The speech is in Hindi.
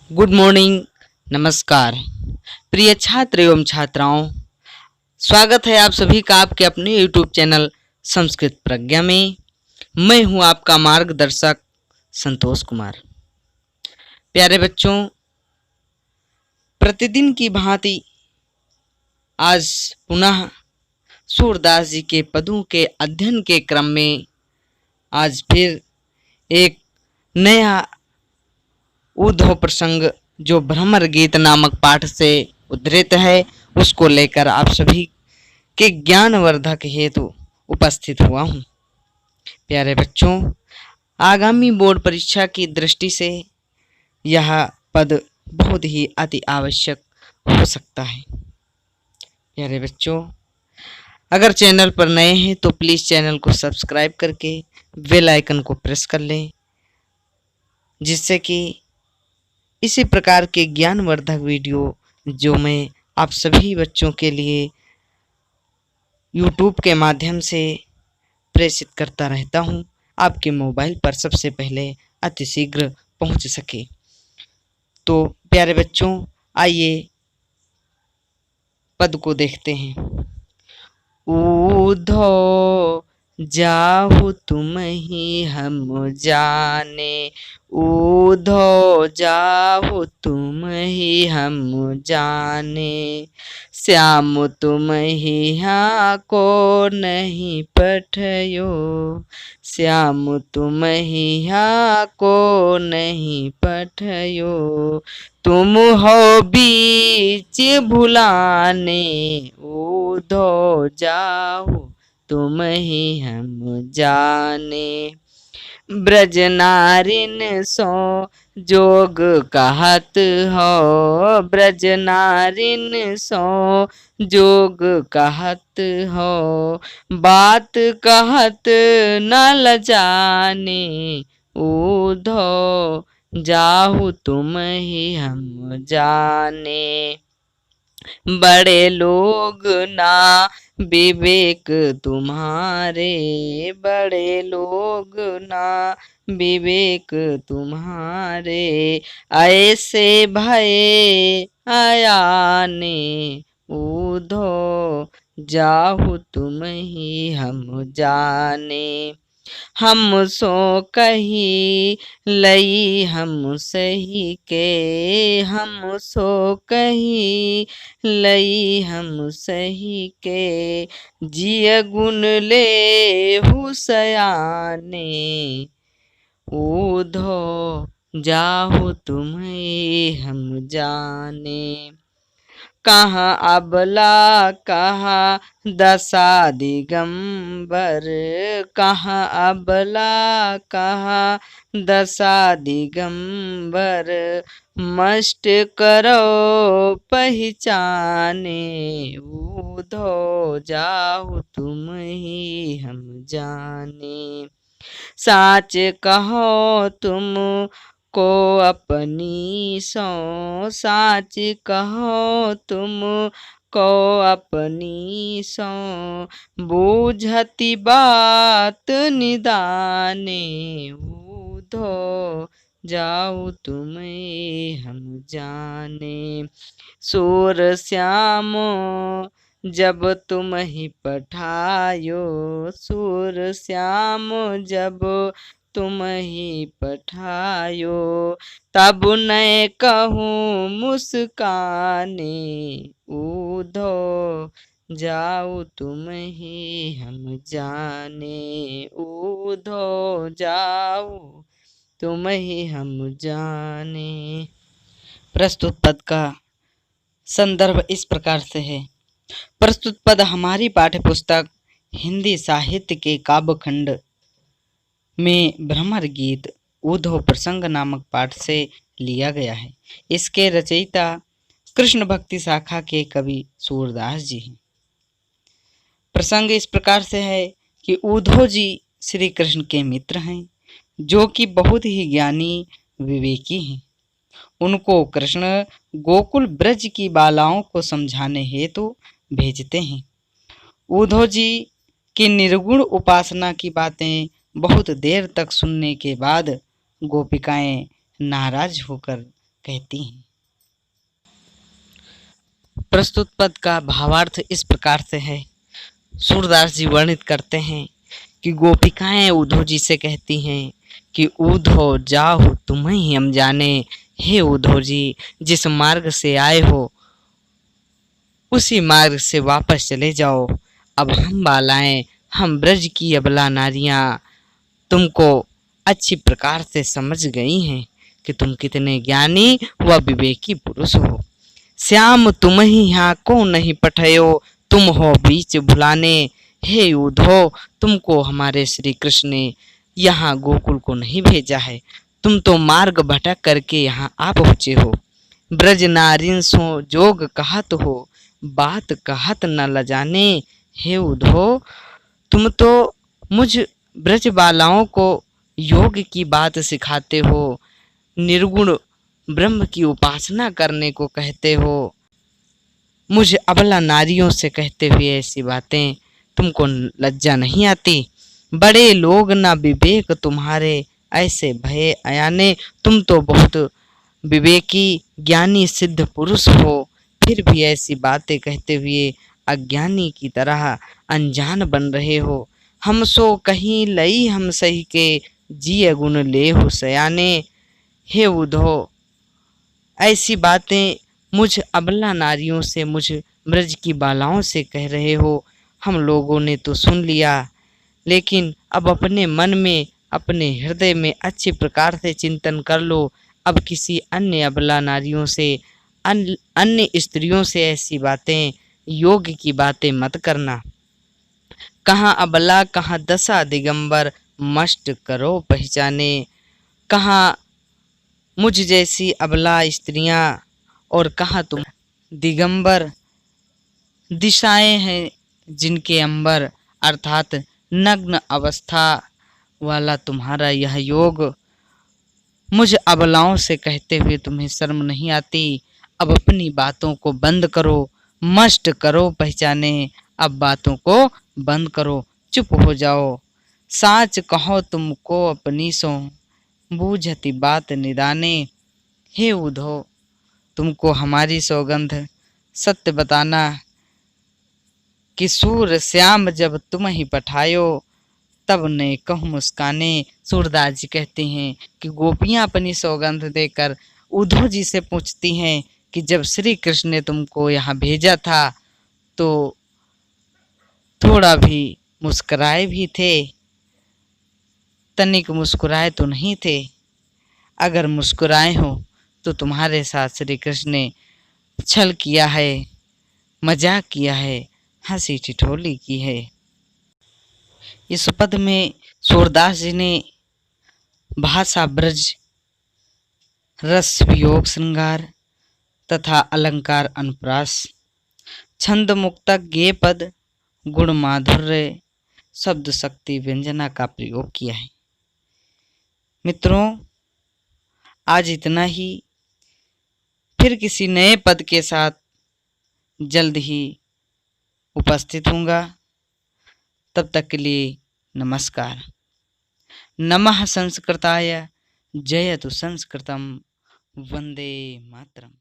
Good morning. नमस्कार प्रिय छात्र एवं छात्राओं, स्वागत है आप सभी का आपके अपने YouTube चैनल संस्कृत प्रज्ञा में। मैं हूं आपका मार्गदर्शक संतोष कुमार। प्यारे बच्चों, प्रतिदिन की भांति आज पुनः सूरदास जी के पदों के अध्ययन के क्रम में आज फिर एक नया उद्धव प्रसंग जो भ्रमर गीत नामक पाठ से उद्धृत है उसको लेकर आप सभी के ज्ञानवर्धक हेतु उपस्थित हुआ हूँ। प्यारे बच्चों, आगामी बोर्ड परीक्षा की दृष्टि से यह पद बहुत ही अति आवश्यक हो सकता है। प्यारे बच्चों, अगर चैनल पर नए हैं तो प्लीज़ चैनल को सब्सक्राइब करके बेल आइकन को प्रेस कर लें, जिससे कि इसी प्रकार के ज्ञानवर्धक वीडियो जो मैं आप सभी बच्चों के लिए YouTube के माध्यम से प्रेषित करता रहता हूं, आपके मोबाइल पर सबसे पहले अतिशीघ्र पहुंच सके। तो प्यारे बच्चों, आइए पद को देखते हैं। ऊधो जाहु तुम ही हम जाने, ऊधो जाहु तुम ही हम जाने, श्याम तुम ही यहाँ को नहीं पठयो, श्याम तुम ही यहाँ को नहीं पठयो, तुम हो बीच भुलाने, ऊधो जाहु तुम ही हम जाने, ब्रज नारिन सो जोग कहत हो, ब्रज नारिन सो जोग कहत हो, बात कहत न लजाने, ऊधो जाहु तुम ही हम जाने, बड़े लोग ना विवेक तुम्हारे, बड़े लोग ना विवेक तुम्हारे, ऐसे भय आयाने, ऊधो जाहु तुम ही हम जाने, हम सो कही लई हम सही के, हम सो कही लई हम सही के, जिय गुण ले हुसयाने, ऊधो जाहु तुम्हें हम जाने, कहाँ अबला कहाँ दशा दिगंबर, कहाँ अबला कहाँ दशा दिगंबर, मस्ट करो पहचाने, ऊधो जाहु तुम ही हम जाने, साच कहो तुम को अपनी सो, साच कहो तुम को अपनी सो, बूझती बात निदाने, ऊधो जाऊ तुम्हें हम जाने, सूर श्याम जब तुम ही पठायो, सूर श्याम जब तुम ही पठायो, तब न कहूँ मुस्काने, ऊधो जाऊ तुम ही हम जाने, ऊधो जाऊ तुम ही हम जाने। प्रस्तुत पद का संदर्भ इस प्रकार से है। प्रस्तुत पद हमारी पाठ्य पुस्तक हिंदी साहित्य के काव्य खंड में भ्रमर गीत ऊधव प्रसंग नामक पाठ से लिया गया है। इसके रचयिता कृष्ण भक्ति शाखा के कवि सूरदास जी हैं। प्रसंग इस प्रकार से है कि ऊधव जी श्री कृष्ण के मित्र हैं, जो कि बहुत ही ज्ञानी विवेकी हैं। उनको कृष्ण गोकुल ब्रज की बालाओं को समझाने हेतु भेजते हैं। ऊधव जी की निर्गुण उपासना की बातें बहुत देर तक सुनने के बाद गोपिकाएं नाराज होकर कहती हैं। प्रस्तुत पद का भावार्थ इस प्रकार से है। सूरदास जी वर्णित करते हैं कि गोपिकाएं उद्धव जी से कहती हैं कि उद्धव जाओ तुम्हें ही हम जाने, हे उद्धव जी जिस मार्ग से आए हो उसी मार्ग से वापस चले जाओ। अब हम बालाएं, हम ब्रज की अबला नारियां तुमको अच्छी प्रकार से समझ गई हैं कि तुम कितने ज्ञानी व विवेकी पुरुष हो। श्याम तुम ही यहाँ को नहीं पठयो, तुम हो बीच भुलाने, हे उद्धव तुमको हमारे श्री कृष्ण ने यहाँ गोकुल को नहीं भेजा है, तुम तो मार्ग भटक करके यहाँ आ पहुँचे हो। ब्रज नारिन सो जोग कहत हो, बात कहत न लजाने, हे उद्धव तुम तो मुझ ब्रज बालाओं को योग की बात सिखाते हो, निर्गुण ब्रह्म की उपासना करने को कहते हो, मुझ अबला नारियों से कहते हुए ऐसी बातें तुमको लज्जा नहीं आती। बड़े लोग ना विवेक तुम्हारे, ऐसे भये अयाने, तुम तो बहुत विवेकी ज्ञानी सिद्ध पुरुष हो, फिर भी ऐसी बातें कहते हुए अज्ञानी की तरह अनजान बन रहे हो। हम सो कहीं लई हम सही के, जी गुण ले हो सयाने, हे उद्धव ऐसी बातें मुझ अबला नारियों से, मुझ ब्रज की बालाओं से कह रहे हो। हम लोगों ने तो सुन लिया, लेकिन अब अपने मन में, अपने हृदय में अच्छी प्रकार से चिंतन कर लो। अब किसी अन्य अबला नारियों से, अन्य स्त्रियों से ऐसी बातें, योग की बातें मत करना। कहाँ अबला कहाँ दशा दिगंबर, मस्ट करो पहचाने। कहाँ मुझ जैसी अबला स्त्रियां और कहाँ तुम दिगंबर, दिशाएं हैं जिनके अंबर, अर्थात नग्न अवस्था वाला तुम्हारा यह योग मुझ अबलाओं से कहते हुए तुम्हें शर्म नहीं आती। अब अपनी बातों को बंद करो, मस्ट करो पहचाने। अब बातों को बंद करो, चुप हो जाओ। साच कहो तुमको अपनी सो, बूझती बात निदाने, हे उद्धव तुमको हमारी सौगंध सत्य बताना कि सूर श्याम जब तुम ही पठायो, तब ने कहूँ मुस्काने। सूरदास जी कहते हैं कि गोपियाँ अपनी सौगंध देकर उद्धव जी से पूछती हैं कि जब श्री कृष्ण ने तुमको यहाँ भेजा था तो थोड़ा भी मुस्कुराए भी थे, तनिक मुस्कुराए तो नहीं थे। अगर मुस्कुराए हो तो तुम्हारे साथ श्री कृष्ण ने छल किया है, मजाक किया है, हंसी ठिठोली की है। इस पद में सूरदास जी ने भाषा ब्रज, रस वियोग श्रृंगार तथा अलंकार अनुप्रास, छंद मुक्तक गे पद, गुण माधुर्य, शब्द शक्ति व्यंजना का प्रयोग किया है। मित्रों आज इतना ही, फिर किसी नए पद के साथ जल्द ही उपस्थित होऊंगा। तब तक के लिए नमस्कार। नमः संस्कृताय, जयतु संस्कृतम, वंदे मातरम।